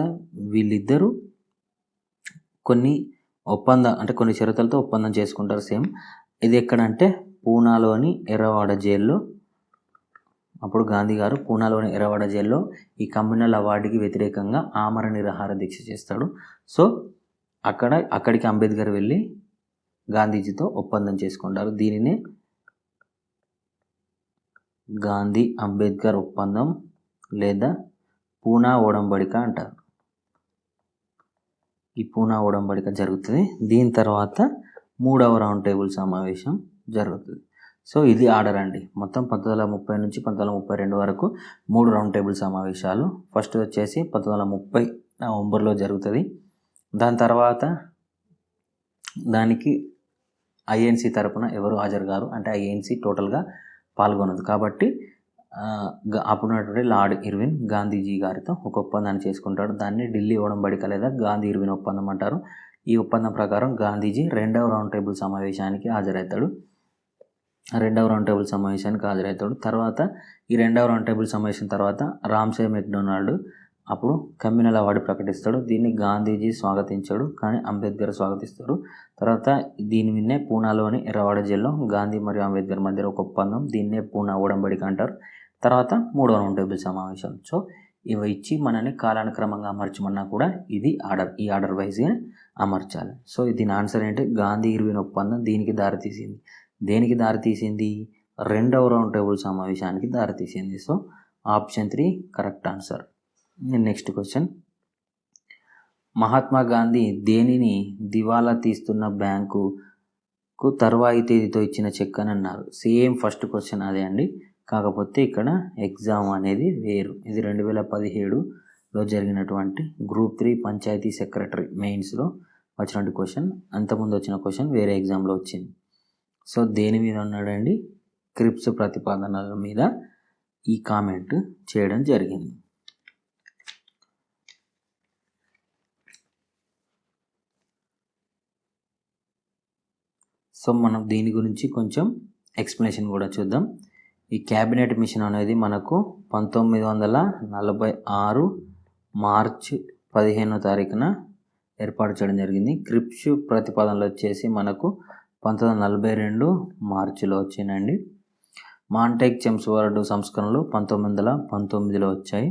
వీళ్ళిద్దరూ కొన్ని షరతులతో ఒప్పందం చేసుకుంటారు. సేమ్ ఇది ఎక్కడంటే పూనాలోని ఎర్రవాడ జైల్లో. అప్పుడు గాంధీ గారు పూనాలోని ఎర్రవాడ జైల్లో ఈ కమ్యూనల్ అవార్డుకి వ్యతిరేకంగా ఆమరణ నిరాహార దీక్ష చేస్తాడు. సో అక్కడికి అంబేద్కర్ వెళ్ళి గాంధీజీతో ఒప్పందం చేసుకుంటారు. దీనినే గాంధీ అంబేద్కర్ ఒప్పందం లేదా పూనా ఒడంబడిక అంటారు. ఈ పూనా ఒడంబడిక జరుగుతుంది. దీని తర్వాత మూడవ రౌండ్ టేబుల్ సమావేశం జరుగుతుంది. సో ఇది ఆర్డర్ అండి. మొత్తం 1930 నుంచి 1932 వరకు 3 రౌండ్ టేబుల్ సమావేశాలు. ఫస్ట్ వచ్చేసి 1930 నవంబర్లో జరుగుతుంది. దాని తర్వాత దానికి ఐఎన్సి తరపున ఎవరు హాజరు గారు, అంటే ఐఎన్సి టోటల్గా పాల్గొనదు. కాబట్టి అప్పుడున్నటువంటి లార్డ్ ఇర్విన్ గాంధీజీ గారితో ఒక ఒప్పందాన్ని చేసుకుంటాడు. దాన్ని ఢిల్లీ ఒడంబడిక లేదా గాంధీ ఇర్విన్ ఒప్పందం అంటారు. ఈ ఒప్పందం ప్రకారం గాంధీజీ 2వ రౌండ్ టేబుల్ సమావేశానికి హాజరవుతాడు. తర్వాత ఈ 2వ రౌండ్ టేబుల్ సమావేశం తర్వాత రామ్సే మెక్డొనాల్డ్ అప్పుడు కమ్యూనల్ అవార్డు ప్రకటిస్తాడు. దీన్ని గాంధీజీ స్వాగతించాడు, కానీ అంబేద్కర్ స్వాగతిస్తాడు. తర్వాత దీని మీదనే పూనాలోని ఎర్రవాడ జైల్లో గాంధీ మరియు అంబేద్కర్ మధ్య ఒక ఒప్పందం, దీన్నే పూనా ఒడంబడిక అంటారు. తర్వాత 3వ రౌండ్ టేబుల్ సమావేశం. సో ఇవి ఇచ్చి మనని కాలానుక్రమంగా అమర్చమన్నా కూడా ఇది ఆర్డర్, ఈ ఆర్డర్ వైజ్గా అమర్చాలి. సో దీని ఆన్సర్ ఏంటి? గాంధీ ఇర్విన్ ఒప్పందం దేనికి దారితీసింది? 2వ రౌండ్ టేబుల్ సమావేశానికి దారితీసింది. So option 3 correct answer. Next question, Mahatma Gandhi దేనిని దివాలా తీస్తున్న బ్యాంకుకు తరువాయి తేదీతో ఇచ్చిన చెక్ అని అన్నారు? సేమ్ ఫస్ట్ క్వశ్చన్ అదే అండి, కాకపోతే ఇక్కడ ఎగ్జామ్ అనేది వేరు. ఇది 2017లో జరిగినటువంటి గ్రూప్ 3 పంచాయతీ సెక్రటరీ మెయిన్స్లో వచ్చినటువంటి క్వశ్చన్. అంతకుముందు వచ్చిన క్వశ్చన్ వేరే ఎగ్జామ్లో వచ్చింది. సో దేని మీద ఉన్నాడండి? క్రిప్స్ ప్రతిపాదనల మీద ఈ కామెంట్ చేయడం జరిగింది. సో మనం దీని గురించి కొంచెం ఎక్స్ప్లెనేషన్ కూడా చూద్దాం. ఈ క్యాబినెట్ మిషన్ అనేది మనకు 1946 మార్చి 15వ తారీఖున ఏర్పాటు చేయడం జరిగింది. క్రిప్స్ ప్రతిపాదనలు వచ్చేసి మనకు 1942 మార్చిలో వచ్చిందండి. మాంటెక్ చెమ్స్ఫోర్డ్ సంస్కరణలు 1919లో వచ్చాయి.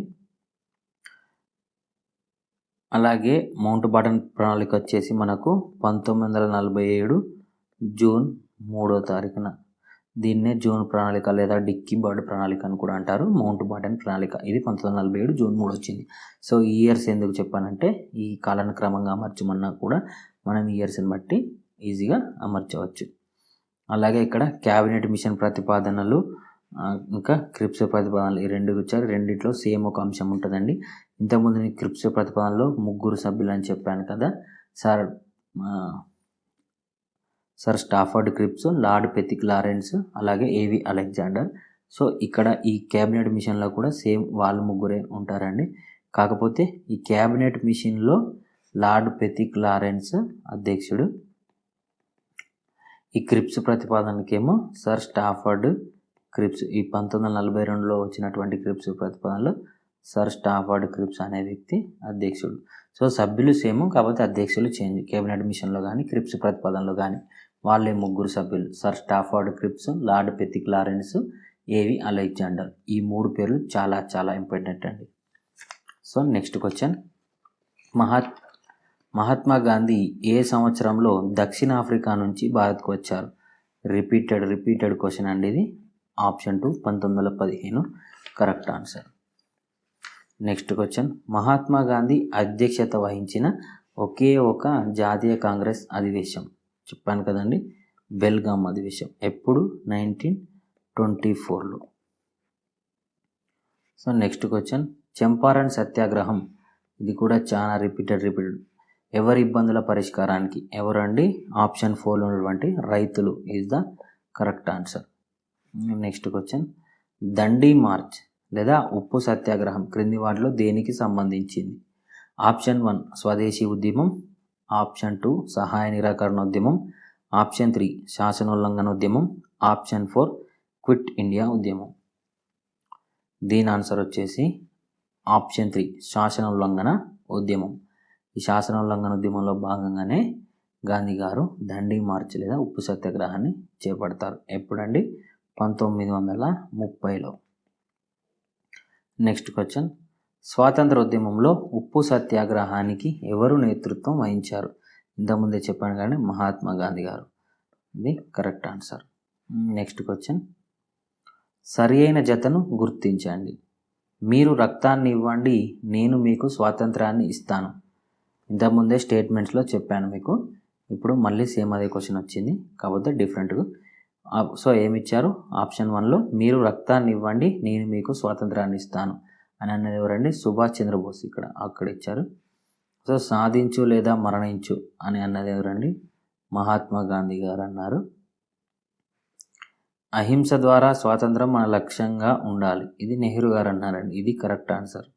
అలాగే మౌంట్ బాటన్ ప్రణాళిక వచ్చేసి మనకు 1947 జూన్ 3వ తారీఖున, దీన్నే జూన్ ప్రణాళిక లేదా డిక్కీ బర్డ్ ప్రణాళిక అని కూడా అంటారు. మౌంట్ బాటన్ ప్రణాళిక ఇది 1947 జూన్ 3 వచ్చింది. సో ఈ ఇయర్స్ ఎందుకు చెప్పానంటే ఈ కాలానుక్రమంగా అమర్చమన్నా కూడా మనం ఇయర్స్ని బట్టి ఈజీగా అమర్చవచ్చు. అలాగే ఇక్కడ క్యాబినెట్ మిషన్ ప్రతిపాదనలు ఇంకా క్రిప్స్ ప్రతిపాదనలు ఈ రెండు ఇచ్చారు. రెండిట్లో సేమ్ ఒక అంశం ఉంటుందండి. ఇంతకుముందు నేను క్రిప్స్ ప్రతిపాదనలో 3 సభ్యులు అని చెప్పాను కదా, sir Stafford Cripps, lord Pethick Lawrence, అలాగే ఏవి అలెగ్జాండర్. సో ఇక్కడ ఈ క్యాబినెట్ మిషన్లో కూడా సేమ్ వాళ్ళు 3 ఉంటారండి. కాకపోతే ఈ క్యాబినెట్ మిషన్లో లార్డ్ పెతిక్ లారెన్స్ అధ్యక్షుడు, ఈ క్రిప్స్ ప్రతిపాదనకేమో సర్ స్టాఫర్డ్ క్రిప్స్, ఈ 1942లో వచ్చినటువంటి క్రిప్స్ ప్రతిపాదనలో సర్ స్టాఫర్డ్ క్రిప్స్ అనే వ్యక్తి అధ్యక్షుడు. సో సభ్యులు సేమ్, కాకపోతే అధ్యక్షులు చేంజ్. క్యాబినెట్ మిషన్లో కానీ క్రిప్స్ ప్రతిపాదనలో కానీ వాళ్ళే 3 సభ్యులు, Sir Stafford Cripps, lord Pethick Lawrence, AV Alexander. ఈ 3 పేర్లు చాలా చాలా ఇంపార్టెంట్ అండి. So next question, Mahatma Gandhi ఏ సంవత్సరంలో దక్షిణాఫ్రికా నుంచి భారత్కు వచ్చారు? రిపీటెడ్ క్వశ్చన్ అండి ఇది. Option 2 1915 correct answer. Next question, Mahatma Gandhi అధ్యక్షత వహించిన ఒకే ఒక జాతీయ కాంగ్రెస్ అధివేశం చెప్పాను కదండి, బెల్గాం అధివేశం. ఎప్పుడు? 1924లో. సో నెక్స్ట్ క్వశ్చన్, చంపారణ్ సత్యాగ్రహం ఇది కూడా చాలా రిపీటెడ్. ఎవరి ఇబ్బందుల పరిష్కారానికి? ఎవరండి? ఆప్షన్ 4లో ఉన్నటువంటి రైతులు is the correct answer. Next question, Dandi March లేదా ఉప్పు సత్యాగ్రహం క్రింది వాటిలో దేనికి సంబంధించింది? ఆప్షన్ 1 స్వదేశీ ఉద్యమం, ఆప్షన్ 2 సహాయ నిరాకరణ ఉద్యమం, ఆప్షన్ 3 శాసనోల్లంఘన ఉద్యమం, ఆప్షన్ 4 క్విట్ ఇండియా ఉద్యమం. దీని ఆన్సర్ వచ్చేసి ఆప్షన్ 3 శాసనోల్లంఘన ఉద్యమం. ఈ శాసనోల్లంఘన ఉద్యమంలో భాగంగానే గాంధీ గారు దండి మార్చ్ లేదా ఉప్పు సత్యాగ్రహాన్ని చేపడతారు. ఎప్పుడండి? 1930లో. నెక్స్ట్ క్వశ్చన్, స్వాతంత్ర ఉద్యమంలో ఉప్పు సత్యాగ్రహానికి ఎవరు నేతృత్వం వహించారు? ఇంతకుముందే చెప్పాను కానీ మహాత్మా గాంధీ గారు. ఇది కరెక్ట్ ఆన్సర్. నెక్స్ట్ క్వశ్చన్, సరి అయిన జతను గుర్తించండి. మీరు రక్తాన్ని ఇవ్వండి, నేను మీకు స్వాతంత్రాన్ని ఇస్తాను. ఇంతకుముందే స్టేట్మెంట్స్లో చెప్పాను మీకు. ఇప్పుడు మళ్ళీ సేమ్ అదే క్వశ్చన్ వచ్చింది, కాకపోతే డిఫరెంట్గా. సో ఏమిచ్చారు? ఆప్షన్ 1లో మీరు రక్తాన్ని ఇవ్వండి, నేను మీకు స్వాతంత్రాన్ని ఇస్తాను అని అన్నది ఎవరండి? సుభాష్ చంద్రబోస్. అక్కడ ఇచ్చారు. సో సాధించు లేదా మరణించు అని అన్నది ఎవరండి? మహాత్మా గాంధీ గారు అన్నారు. అహింస ద్వారా స్వాతంత్రం మన లక్ష్యంగా ఉండాలి, ఇది నెహ్రూ గారు అన్నారండి. ఇది కరెక్ట్ ఆన్సర్.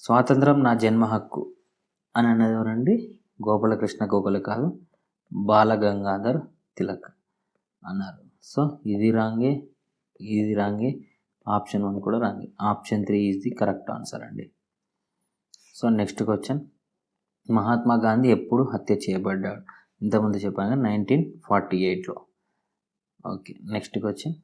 స్వాతంత్రం నా జన్మ హక్కు అని అన్నది ఎవరండి? గోపాలకృష్ణ గోఖలే కాదు, బాలగంగాధర్ తిలక్ అన్నారు. సో ఇది రాంగే, ఇది రాంగే, ఆప్షన్ 1 కూడా రాంగే. Option 3 is the correct answer అండి. So next question, Mahatma Gandhi ఎప్పుడు హత్య చేయబడ్డాడు? ఇంతకుముందు చెప్పాను 1948లో. ఓకే, నెక్స్ట్ క్వశ్చన్,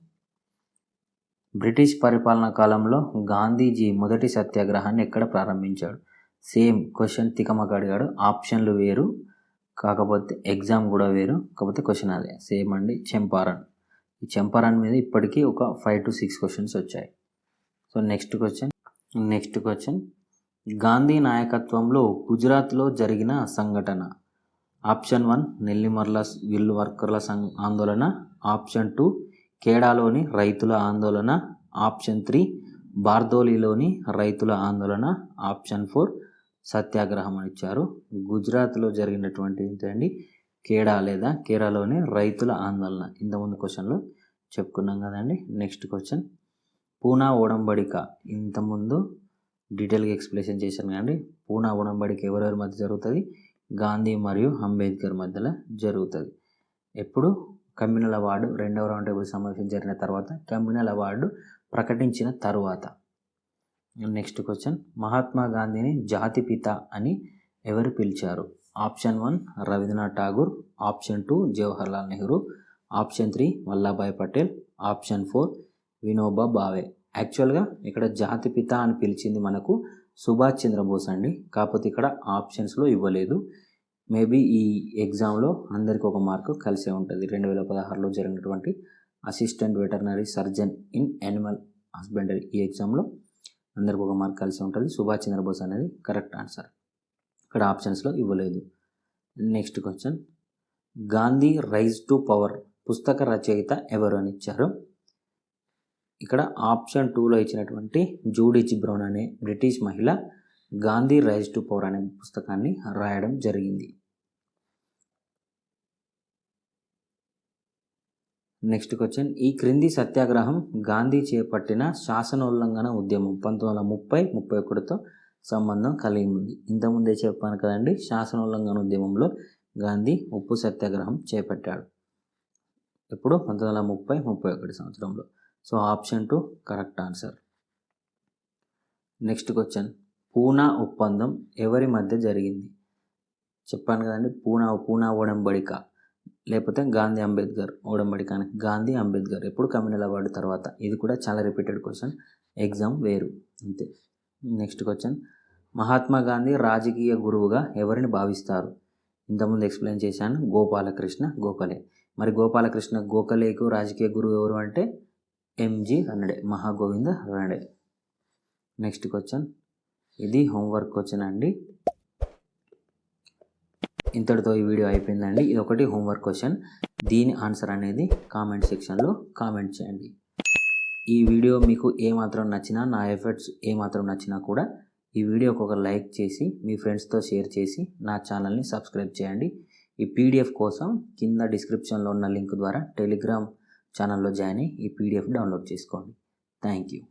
బ్రిటిష్ పరిపాలనా కాలంలో గాంధీజీ మొదటి సత్యాగ్రహాన్ని ఎక్కడ ప్రారంభించాడు? సేమ్ క్వశ్చన్ తికమక అడిగాడు. ఆప్షన్లు వేరు, కాకపోతే ఎగ్జామ్ కూడా వేరు, కాకపోతే క్వశ్చన్ అదే సేమ్ అండి. చంపారన్. ఈ చంపారన్ మీద ఇప్పటికీ ఒక 5 to 6 క్వశ్చన్స్ వచ్చాయి. సో నెక్స్ట్ క్వశ్చన్, గాంధీ నాయకత్వంలో గుజరాత్లో జరిగిన సంఘటన. ఆప్షన్ 1 నెల్లిమర్ల మిల్లు వర్కర్ల ఆందోళన, ఆప్షన్ 2 కేడాలోని రైతుల ఆందోళన, ఆప్షన్ 3 బార్దోలిలోని రైతుల ఆందోళన, ఆప్షన్ 4 సత్యాగ్రహం అని ఇచ్చారు. గుజరాత్లో జరిగినటువంటి ఏంటండి? కేడా లేదా కేరళలోని రైతుల ఆందోళన. ఇంతకుముందు క్వశ్చన్లో చెప్పుకున్నాం కదండి. నెక్స్ట్ క్వశ్చన్, పూనా ఒడంబడిక. ఇంతకుముందు డీటెయిల్గా ఎక్స్ప్లెనేషన్ చేశాను కానీ పూనా ఒడంబడిక ఎవరెవరి మధ్య జరుగుతుంది? గాంధీ మరియు అంబేద్కర్ మధ్యలో జరుగుతుంది. ఎప్పుడు? కమ్యూనల్ అవార్డు 2వ రౌండ్ టేబుల్ సమావేశం జరిగిన తర్వాత, కమ్యూనల్ అవార్డు ప్రకటించిన తర్వాత. నెక్స్ట్ క్వశ్చన్, మహాత్మా గాంధీని జాతిపిత అని ఎవరు పిలిచారు? Option 1 Rabindranath Tagore, option 2 Jawaharlal Nehru, option 3 Vallabhbhai Patel, option 4 Vinoba Bhave. యాక్చువల్గా ఇక్కడ జాతిపిత అని పిలిచింది మనకు సుభాష్ చంద్రబోస్ అండి. కాకపోతే ఇక్కడ ఆప్షన్స్లో ఇవ్వలేదు. మేబీ ఈ ఎగ్జామ్లో అందరికీ ఒక మార్కు కలిసే ఉంటుంది. 2016లో జరిగినటువంటి assistant veterinary surgeon in animal husbandry ఈ ఎగ్జామ్లో అందరికి ఒక మార్క్ కలిసి ఉంటుంది. సుభాష్ చంద్రబోస్ అనేది కరెక్ట్ ఆన్సర్. ఇక్కడ ఆప్షన్స్లో ఇవ్వలేదు. Next question, Gandhi rise to power పుస్తక రచయిత ఎవరు అని ఇచ్చారు. ఇక్కడ ఆప్షన్ 2లో ఇచ్చినటువంటి జూడిచ్ బ్రౌన్ అనే బ్రిటిష్ మహిళ గాంధీ రైజ్ టు పవర్ అనే పుస్తకాన్ని రాయడం జరిగింది. నెక్స్ట్ క్వశ్చన్, ఈ క్రింది సత్యాగ్రహం గాంధీ చేపట్టిన శాసనోల్లంఘన ఉద్యమం 1930-31తో సంబంధం కలిగి ఉంది. ఇంతకుముందే చెప్పాను కదండి, శాసనోల్లంఘన ఉద్యమంలో గాంధీ ఉప్పు సత్యాగ్రహం చేపట్టాడు. ఇప్పుడు 1930-31 సంవత్సరంలో. So option 2 correct answer. Next question, Poona ఒప్పందం ఎవరి మధ్య జరిగింది? చెప్పాను కదండి, పూనా ఒడంబడిక లేకపోతే గాంధీ అంబేద్కర్ ఒడంబడిక అని. గాంధీ అంబేద్కర్ ఎప్పుడు? కమ్యూనల్ అవార్డు తర్వాత. ఇది కూడా చాలా రిపీటెడ్ క్వశ్చన్, ఎగ్జామ్ వేరు అంతే. నెక్స్ట్ క్వశ్చన్, మహాత్మా గాంధీ రాజకీయ గురువుగా ఎవరిని భావిస్తారు? ఇంతకుముందు ఎక్స్ప్లెయిన్ చేశాను, గోపాలకృష్ణ గోఖలే. మరి గోపాలకృష్ణ గోఖలేకు రాజకీయ గురువు ఎవరు అంటే MG Ranade, Mahagovind Ranade. Next question, ఇది హోంవర్క్ క్వశ్చన్ అండి. ఇంతటితో ఈ వీడియో అయిపోయిందండి. ఇది ఒకటి హోంవర్క్ క్వశ్చన్. దీని ఆన్సర్ అనేది కామెంట్ సెక్షన్లో కామెంట్ చేయండి. ఈ వీడియో మీకు ఏమాత్రం నచ్చినా, నా ఎఫర్ట్స్ ఏమాత్రం నచ్చినా కూడా ఈ వీడియోకి ఒక లైక్ చేసి మీ ఫ్రెండ్స్తో షేర్ చేసి నా ఛానల్ని సబ్స్క్రైబ్ చేయండి. ఈ పీడిఎఫ్ కోసం కింద డిస్క్రిప్షన్లో ఉన్న లింక్ ద్వారా టెలిగ్రామ్ ఛానల్లో జాయిన్ అయ్యి ఈ పీడిఎఫ్ డౌన్లోడ్ చేసుకోండి. Thank you.